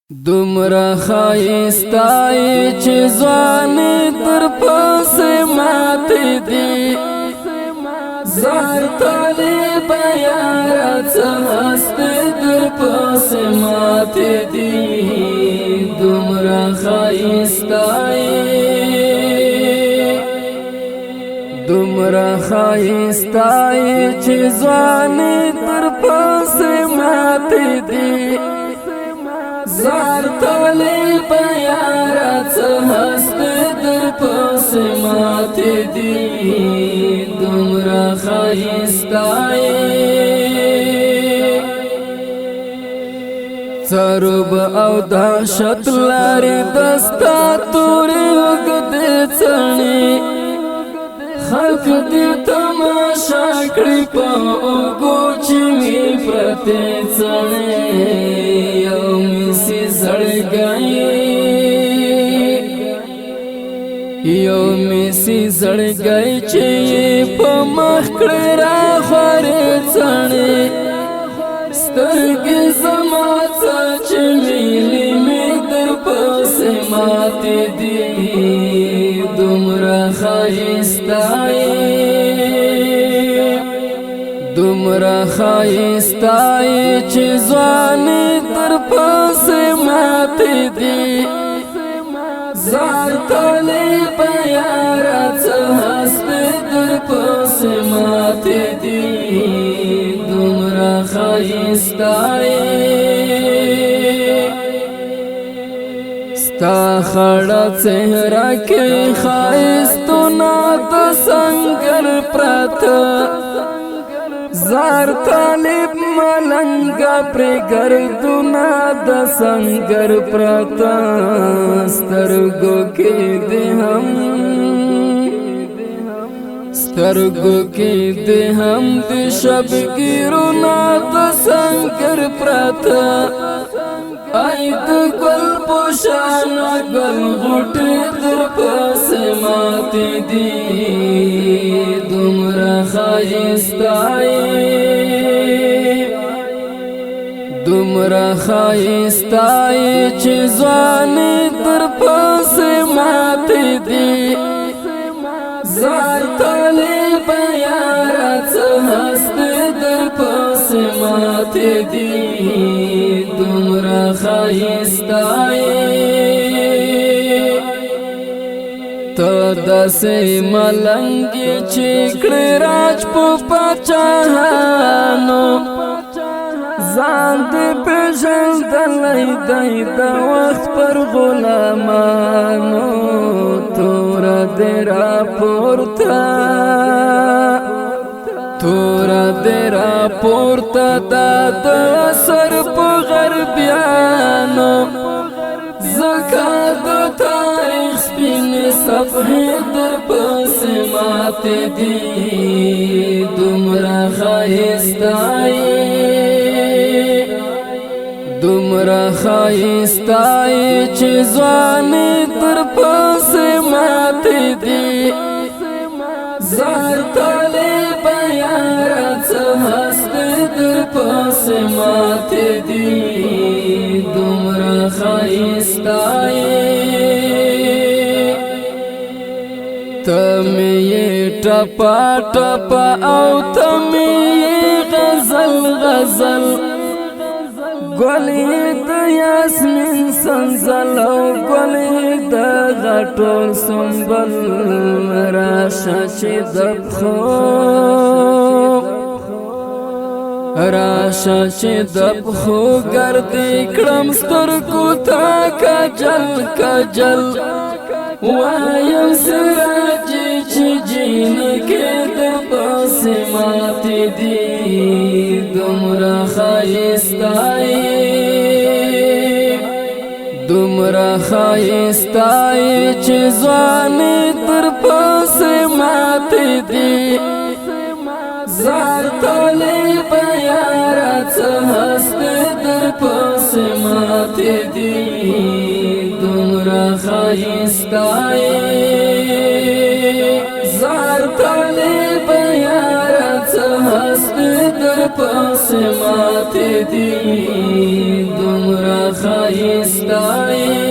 دومره خایستای چې ځواني تر پاسه ماتې دي زار طالب یاره څه هسته تر پاسه ماتې دي دومره خایستای چې ځواني تر پاسه ماتې دي زار طالب یاره څه هسته در پاسه ماتې دي دومره ښایسته څروب او دهشت لري دستا تورې اوږدې څڼې خلق دې تماشا کړي په اوږو چې وي پرتې څڼې یو میسی زړګی چې په مخ کړې راخورې څڼې سترګې زما څه چې ویلې مې در پسې ماتې دي دومره ښایسته چې ځواني در پسې ماتې دي زار طالب یاره څه هسته در پسې ماتې دي دومره ښایسته ستا خړه څهره کې ښایستونه د سنګر پراته زار طالب ملنګا پر ګردونه د سنگر پراته سترګو کې دې هم د شبګیرونه د سنگر پراته ای د ګل پوشان ګل غوټې در پسې ماتې دي دومره ښایسته چې ځواني در پسې ماتې دي زار طالب یاره څه هسته در پسې ماتې دي دومره ښایسته ته داسې ملنګې چې کړې راج په پاچاهانو ځان دې پېژندلی دی د وخت پر غلامانو توره دې راپورته دا د سر په غربیانو ځکه د تاریخ سپینې صفحې در پسې ماتې دي دومره ښایسته چې ځواني در پسې ماتې دي زار طالب یاره څه هسته در پسې ماتې دي دومره ښایسته ته مې یې ټپه ټپه او ته مې یې غزل ګلې د یاسمین سنځل او ګلې د غټول سنبل راشه چې د پښو ګردې کړم سترګو ته کجل وایم سراجې چې جینکې د پسې ماتې دي دومره ښایسته چې ځواني تر پسې ماتې دي زار طالب یاره څه هسته در پسې ماتې دي دومره ښایسته زار طالب یاره څه هسته در پسې ماتې دي دومره خایستای